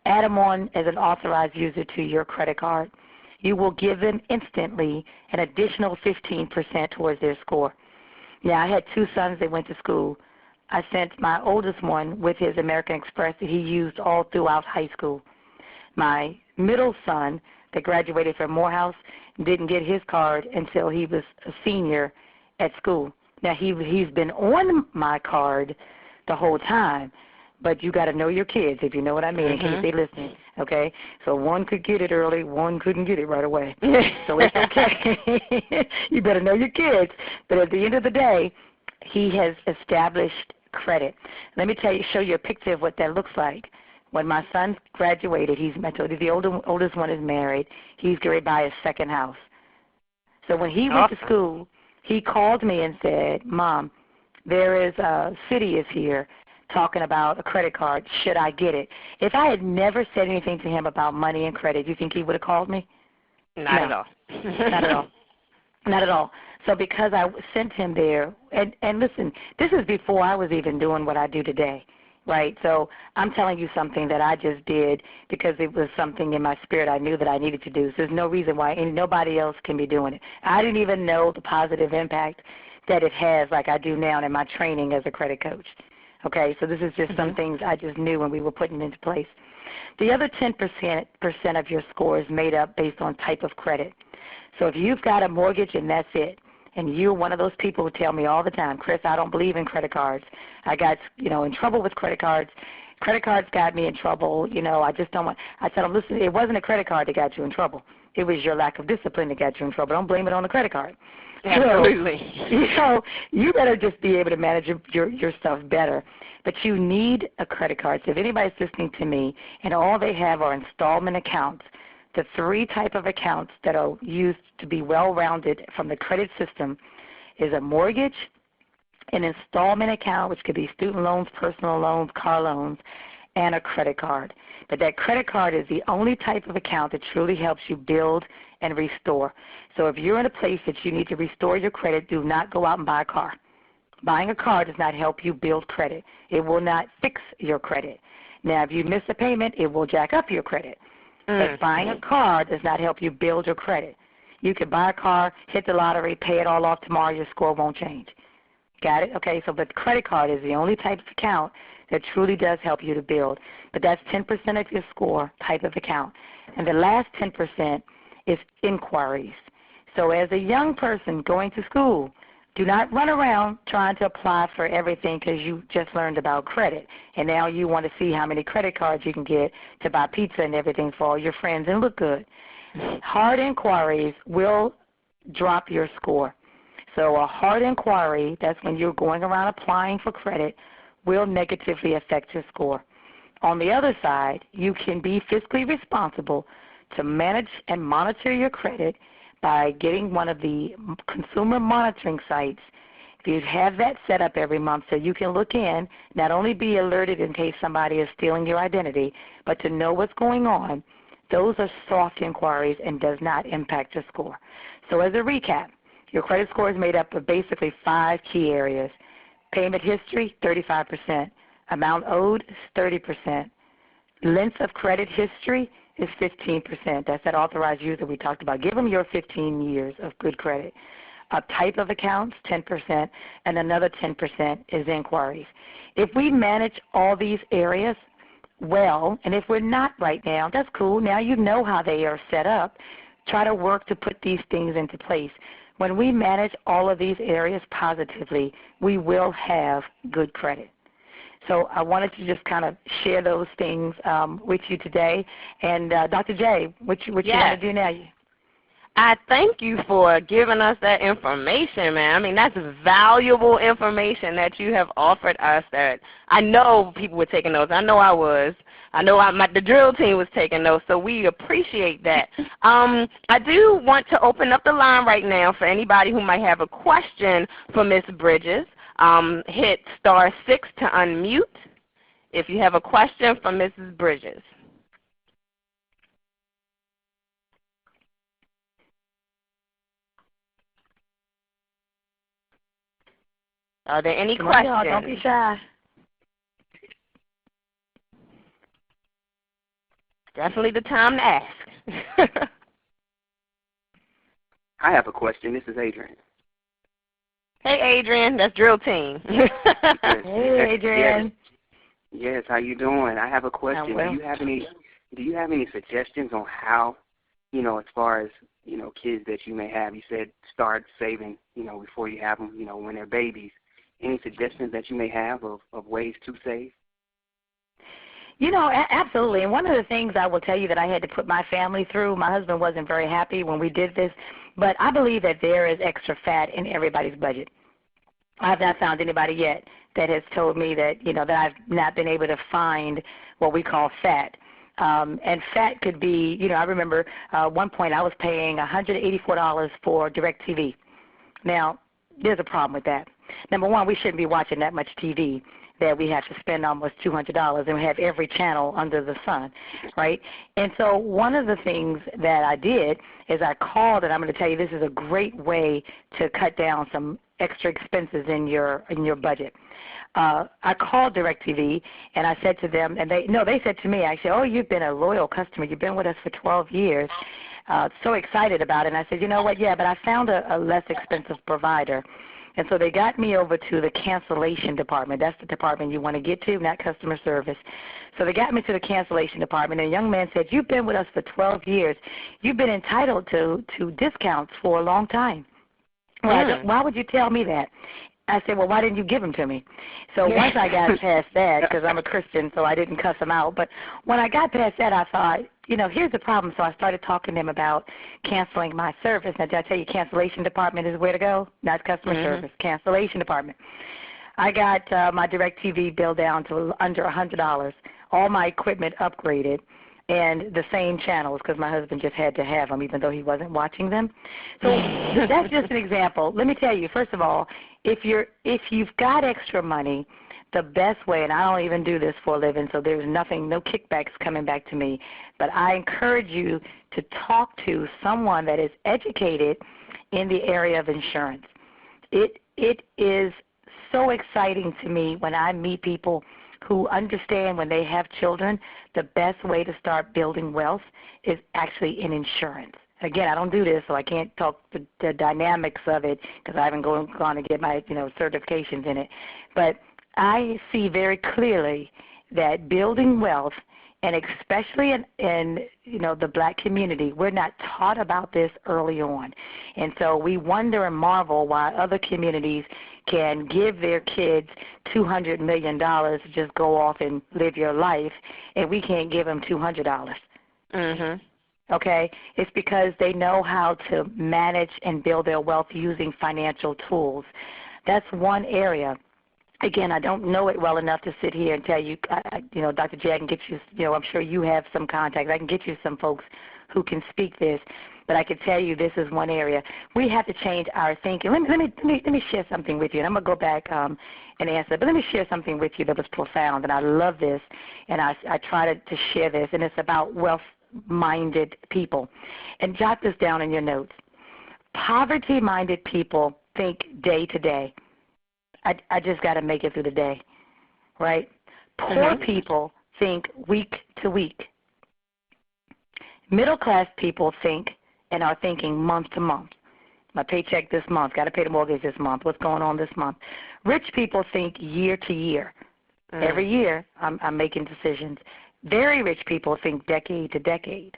add them on as an authorized user to your credit card. You will give them instantly an additional 15% towards their score. Now, I had 2 sons that went to school. I sent my oldest one with his American Express that he used all throughout high school. My middle son that graduated from Morehouse didn't get his card until he was a senior at school. Now, he's been on my card the whole time, but you got to know your kids, if you know what I mean, in case they listen, okay? So one could get it early, one couldn't get it right away. So it's okay. You better know your kids. But at the end of the day, he has established credit. Let me show you a picture of what that looks like. When my son graduated, I told you the oldest one is married. He's going to buy his second house. So when he went to school, he called me and said, Mom, there is a city is here talking about a credit card. Should I get it? If I had never said anything to him about money and credit, do you think he would have called me? Not at all. Not at all. Not at all. So because I sent him there, and listen, this is before I was even doing what I do today, right? So I'm telling you something that I just did because it was something in my spirit I knew that I needed to do. So there's no reason why nobody else can be doing it. I didn't even know the positive impact that it has like I do now in my training as a credit coach. Okay, so this is just some things I just knew when we were putting into place. The other 10% of your score is made up based on type of credit. So if you've got a mortgage and that's it, and you're one of those people who tell me all the time, Chris, I don't believe in credit cards. I got, in trouble with credit cards. Credit cards got me in trouble. I just don't want. I said, listen, it wasn't a credit card that got you in trouble. It was your lack of discipline that got you in trouble. Don't blame it on the credit card. Absolutely. So, you better just be able to manage your stuff better. But you need a credit card. So if anybody's listening to me and all they have are installment accounts, the 3 type of accounts that are used to be well-rounded from the credit system is a mortgage, an installment account, which could be student loans, personal loans, car loans, and a credit card. But that credit card is the only type of account that truly helps you build and restore. So if you're in a place that you need to restore your credit, do not go out and buy a car. Buying a car does not help you build credit. It will not fix your credit. Now, if you miss a payment, it will jack up your credit. But buying a car does not help you build your credit. You could buy a car, hit the lottery, pay it all off tomorrow, your score won't change. Got it? Okay, so but credit card is the only type of account that truly does help you to build. But that's 10% of your score type of account. And the last 10% is inquiries. So as a young person going to school, do not run around trying to apply for everything because you just learned about credit. And now you want to see how many credit cards you can get to buy pizza and everything for all your friends and look good. Hard inquiries will drop your score. So a hard inquiry, that's when you're going around applying for credit, will negatively affect your score. On the other side, you can be fiscally responsible to manage and monitor your credit by getting one of the consumer monitoring sites. If you have that set up every month so you can look in, not only be alerted in case somebody is stealing your identity, but to know what's going on, those are soft inquiries and does not impact your score. So as a recap, your credit score is made up of basically 5 key areas. Payment history, 35%. Amount owed, 30%. Length of credit history is 15%. That's that authorized user we talked about. Give them your 15 years of good credit. Type of accounts, 10%, and another 10% is inquiries. If we manage all these areas well, and if we're not right now, that's cool. Now you know how they are set up. Try to work to put these things into place. When we manage all of these areas positively, we will have good credit. So I wanted to just kind of share those things with you today. And Dr. J, what you want to do now? I thank you for giving us that information, man. I mean, that's valuable information that you have offered us that I know people were taking notes. I know I was. I know the drill team was taking notes, so we appreciate that. I do want to open up the line right now for anybody who might have a question for Ms. Bridges. Hit *6 to unmute if you have a question for Mrs. Bridges. Are there any questions? On, don't be shy. Definitely the time to ask. I have a question. This is Adrian. Hey, Adrian. That's drill team. Hey, Adrian. Yes, how you doing? I have a question. Well. Do you have any suggestions on how, as far as, kids that you may have? You said start saving, before you have them, when they're babies. Any suggestions that you may have of ways to save? Absolutely. And one of the things I will tell you that I had to put my family through, my husband wasn't very happy when we did this, but I believe that there is extra fat in everybody's budget. I have not found anybody yet that has told me that, that I've not been able to find what we call fat. And fat could be, I remember one point I was paying $184 for DirecTV. Now, there's a problem with that. Number one, we shouldn't be watching that much TV that we have to spend almost $200 and we have every channel under the sun, right? And so one of the things that I did is I called, and I'm going to tell you this is a great way to cut down some extra expenses in your budget. I called DirecTV and I said to them, and they said to me, I said, oh, you've been a loyal customer. You've been with us for 12 years. So excited about it. And I said, you know what, yeah, but I found a less expensive provider. And so they got me over to the cancellation department. That's the department you want to get to, not customer service. So they got me to the cancellation department, and a young man said, you've been with us for 12 years. You've been entitled to discounts for a long time. Well, why would you tell me that? I said, well, why didn't you give them to me? So once I got past that, because I'm a Christian, so I didn't cuss them out. But when I got past that, I thought, here's the problem. So I started talking to him about canceling my service. Now, did I tell you cancellation department is where to go? Not customer service, cancellation department. I got my DirecTV bill down to under $100, all my equipment upgraded, and the same channels because my husband just had to have them even though he wasn't watching them. So that's just an example. Let me tell you, first of all, if you've got extra money, the best way, and I don't even do this for a living, so there's no kickbacks coming back to me, but I encourage you to talk to someone that is educated in the area of insurance. It is so exciting to me when I meet people who understand when they have children, the best way to start building wealth is actually in insurance. Again, I don't do this, so I can't talk the dynamics of it because I haven't gone to get my certifications in it. But I see very clearly that building wealth, and especially in the black community, we're not taught about this early on. And so we wonder and marvel why other communities can give their kids $200 million to just go off and live your life, and we can't give them $200. Okay? It's because they know how to manage and build their wealth using financial tools. That's one area. Again, I don't know it well enough to sit here and tell you, Dr. J, I can get you, I'm sure you have some contacts. I can get you some folks who can speak this, but I can tell you this is one area. We have to change our thinking. Let me share something with you, and I'm going to go back and answer, but let me share something with you that was profound, and I love this, and I try to share this, and it's about wealth-minded people. And jot this down in your notes. Poverty-minded people think day to day. I just got to make it through the day, right? Poor people think week to week. Middle-class people think and are thinking month to month. My paycheck this month, got to pay the mortgage this month, what's going on this month. Rich people think year to year. Every year I'm making decisions. Very rich people think decade to decade.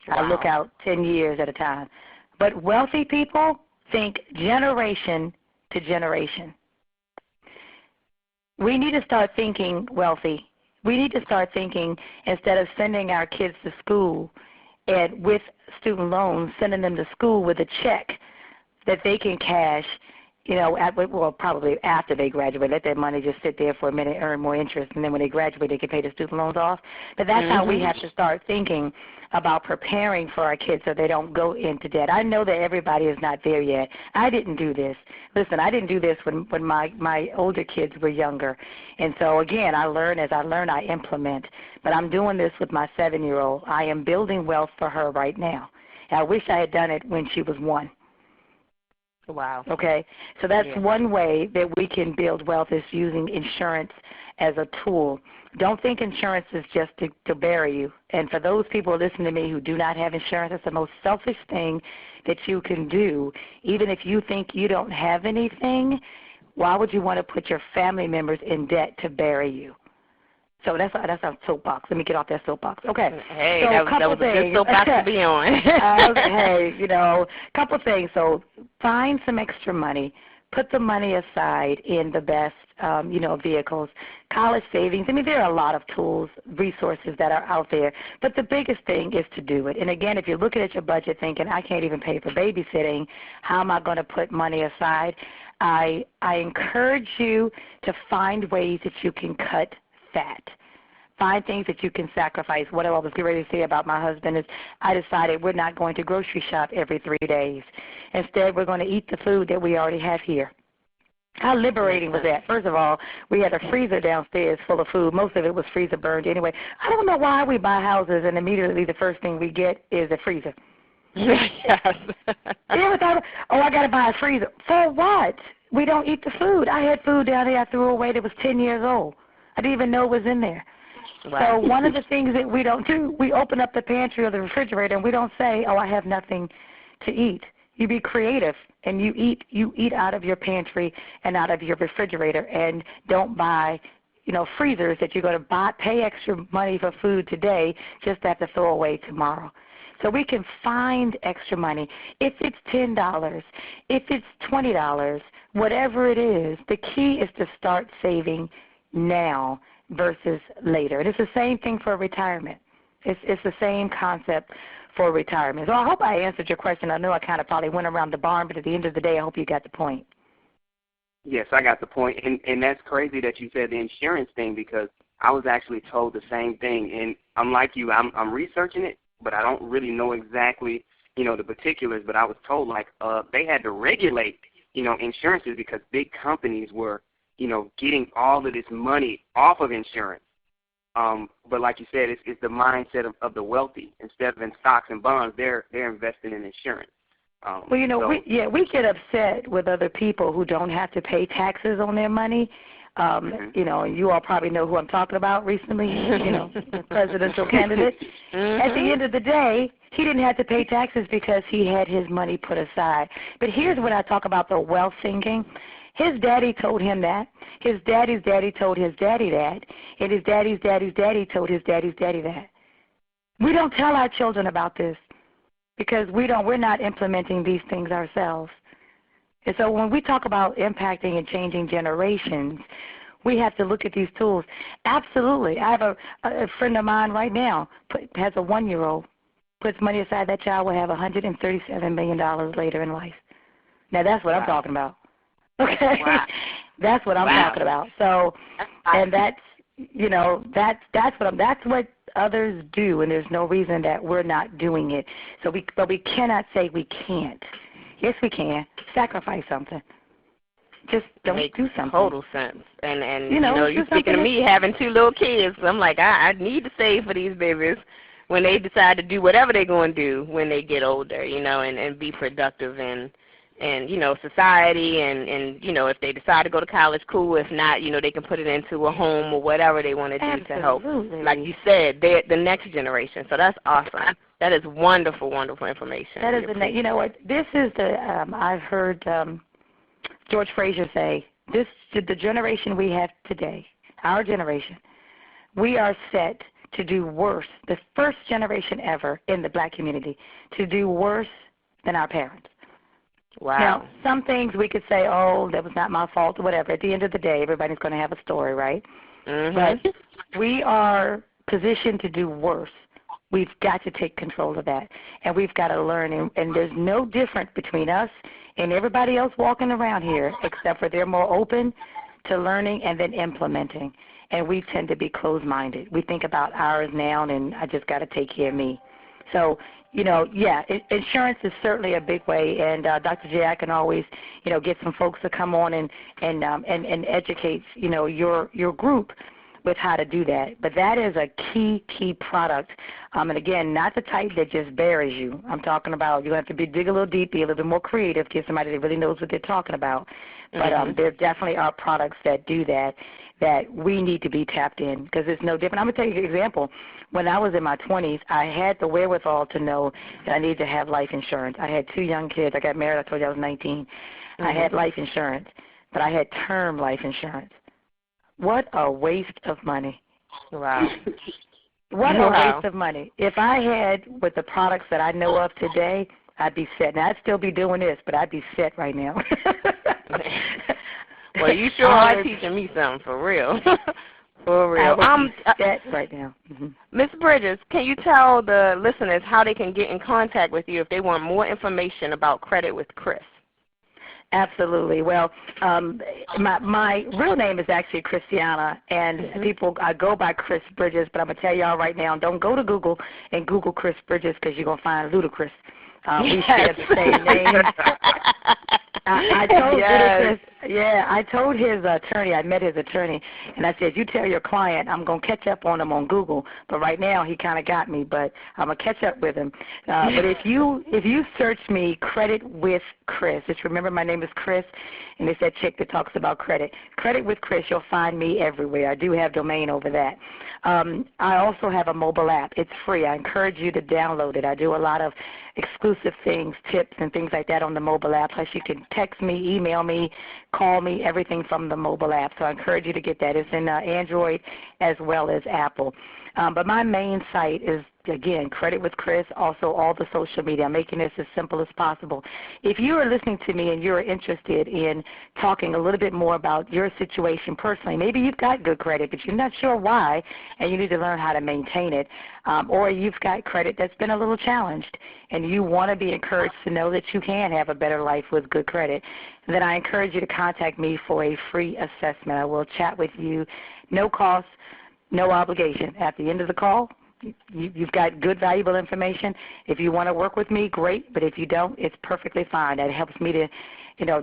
Wow. I look out 10 years at a time. But wealthy people think generation to generation. We need to start thinking wealthy. We need to start thinking, instead of sending our kids to school and with student loans, sending them to school with a check that they can cash, probably after they graduate. Let that money just sit there for a minute, earn more interest, and then when they graduate, they can pay the student loans off. But that's how we have to start thinking about preparing for our kids so they don't go into debt. I know that everybody is not there yet. I didn't do this. Listen, I didn't do this when my older kids were younger. And so, again, I learn. As I learn, I implement. But I'm doing this with my 7-year-old. I am building wealth for her right now. And I wish I had done it when she was 1. Wow. Okay, so that's one way that we can build wealth, is using insurance as a tool. Don't think insurance is just to bury you. And for those people listening to me who do not have insurance, it's the most selfish thing that you can do. Even if you think you don't have anything, why would you want to put your family members in debt to bury you? So that's our soapbox. Let me get off that soapbox. Okay. Hey, so that was a good soapbox to be on. Hey, couple things. So find some extra money. Put the money aside in the best, vehicles. College savings. I mean, there are a lot of tools, resources that are out there. But the biggest thing is to do it. And, again, if you're looking at your budget thinking, I can't even pay for babysitting, how am I going to put money aside? I encourage you to find ways that you can cut fat. Find things that you can sacrifice. What I was getting ready to say about my husband is I decided we're not going to grocery shop every 3 days. Instead, we're going to eat the food that we already have here. How liberating was that? First of all, we had a freezer downstairs full of food. Most of it was freezer burned anyway. I don't know why we buy houses and immediately the first thing we get is a freezer. Yes. You ever thought, I got to buy a freezer. For what? We don't eat the food. I had food down there I threw away that was 10 years old. I didn't even know it was in there. Wow. So one of the things that we don't do, we open up the pantry or the refrigerator and we don't say, I have nothing to eat. You be creative and you eat out of your pantry and out of your refrigerator, and don't buy, freezers that you're going to pay extra money for food today just to have to throw away tomorrow. So we can find extra money. If it's $10, if it's $20, whatever it is, the key is to start saving now versus later. And it's the same thing for retirement. It's the same concept for retirement. So I hope I answered your question. I know I kind of probably went around the barn, but at the end of the day, I hope you got the point. Yes, I got the point. And that's crazy that you said the insurance thing, because I was actually told the same thing. And I'm like you, I'm researching it, but I don't really know exactly, the particulars. But I was told, like, they had to regulate, insurances because big companies were, getting all of this money off of insurance. But like you said, it's the mindset of the wealthy. Instead of in stocks and bonds, they're investing in insurance. Well, we get upset with other people who don't have to pay taxes on their money. You all probably know who I'm talking about recently, the presidential candidate. At the end of the day, he didn't have to pay taxes because he had his money put aside. But here's when I talk about the wealth thinking. His daddy told him that. His daddy's daddy told his daddy that. And his daddy's daddy's daddy told his daddy's daddy that. We don't tell our children about this because we're not implementing these things ourselves. And so when we talk about impacting and changing generations, we have to look at these tools. Absolutely. I have a friend of mine right now has a 1-year-old, puts money aside. That child will have $137 million later in life. Now that's what I'm talking about. Okay, wow. That's what I'm talking about. So, and that's that's what others do, and there's no reason that we're not doing it. So but we cannot say we can't. Yes, we can sacrifice something. Just don't do something. Total sense. And you speaking to me having 2 little kids. I'm like, I need to save for these babies when they decide to do whatever they're going to do when they get older. And be productive and society and if they decide to go to college, cool. If not, they can put it into a home or whatever they want to do to help. Like you said, they're the next generation. So that's awesome. That is wonderful, wonderful information. That is what this is I've heard George Fraser say, the generation we have today, our generation, we are set to do worse, the first generation ever in the black community, to do worse than our parents. Wow. Now, some things we could say, oh, that was not my fault or whatever. At the end of the day, everybody's going to have a story, right? Mm-hmm. But we are positioned to do worse. We've got to take control of that, and we've got to learn. And there's no difference between us and everybody else walking around here, except for they're more open to learning and then implementing. And we tend to be closed-minded. We think about ours now, and I just got to take care of me. So, insurance is certainly a big way, and Dr. J, I can always, get some folks to come on and educate, your group with how to do that. But that is a key product. And again, not the type that just buries you. I'm talking about you're going to have to dig a little deep, be a little bit more creative, get somebody that really knows what they're talking about. But there definitely are products that do that we need to be tapped in because it's no different. I'm going to tell you an example. When I was in my 20s, I had the wherewithal to know that I needed to have life insurance. I had 2 young kids. I got married. I told you I was 19. I had life insurance, but I had term life insurance. What a waste of money. Wow. What a waste of money. If I had with the products that I know of today, I'd be set. Now, I'd still be doing this, but I'd be set right now. Well, you sure are teaching me something, for real. For real. I'm set right now. Ms. Bridges, can you tell the listeners how they can get in contact with you if they want more information about Credit with Chris? Absolutely. Well, my real name is actually Christiana, and I go by Chris Bridges, but I'm going to tell y'all right now, don't go to Google and Google Chris Bridges because you're going to find ludicrous. We share the same name. I told Ludacris, I told his attorney, I met his attorney, and I said, you tell your client I'm going to catch up on him on Google, but right now he kind of got me, but I'm going to catch up with him. But if you search me, Credit with Chris, just remember my name is Chris, and it's that chick that talks about credit. Credit with Chris, you'll find me everywhere. I do have domain over that. I also have a mobile app. It's free. I encourage you to download it. I do a lot of exclusive things, tips, and things like that on the mobile app. Plus, you can text me, email me, call me, everything from the mobile app. So I encourage you to get that. It's in Android as well as Apple. But my main site is, again, Credit with Chris, also all the social media. I'm making this as simple as possible. If you are listening to me and you're interested in talking a little bit more about your situation personally, maybe you've got good credit, but you're not sure why, and you need to learn how to maintain it, or you've got credit that's been a little challenged, and you want to be encouraged to know that you can have a better life with good credit, then I encourage you to contact me for a free assessment. I will chat with you, no cost, no obligation. At the end of the call, you've got good, valuable information. If you want to work with me, great, but if you don't, it's perfectly fine. That helps me to,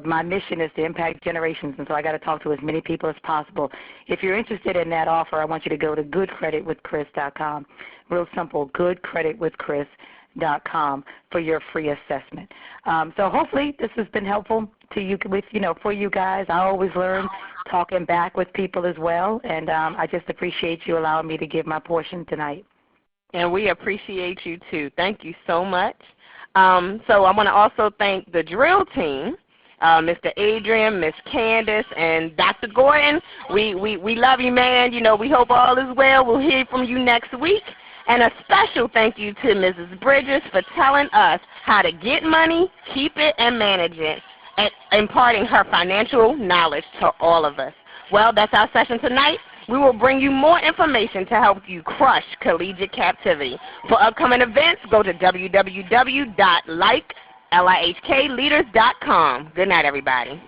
my mission is to impact generations, and so I got to talk to as many people as possible. If you're interested in that offer, I want you to go to goodcreditwithchris.com. Real simple, goodcreditwithchris.com for your free assessment. So hopefully this has been helpful to you, for you guys. I always learn talking back with people as well, and I just appreciate you allowing me to give my portion tonight. And we appreciate you, too. Thank you so much. So I want to also thank the drill team, Mr. Adrian, Miss Candace, and Dr. Gordon. We love you, man. We hope all is well. We'll hear from you next week. And a special thank you to Mrs. Bridges for telling us how to get money, keep it, and manage it, and imparting her financial knowledge to all of us. Well, that's our session tonight. We will bring you more information to help you crush collegiate captivity. For upcoming events, go to www.lihkleaders.com. Good night, everybody.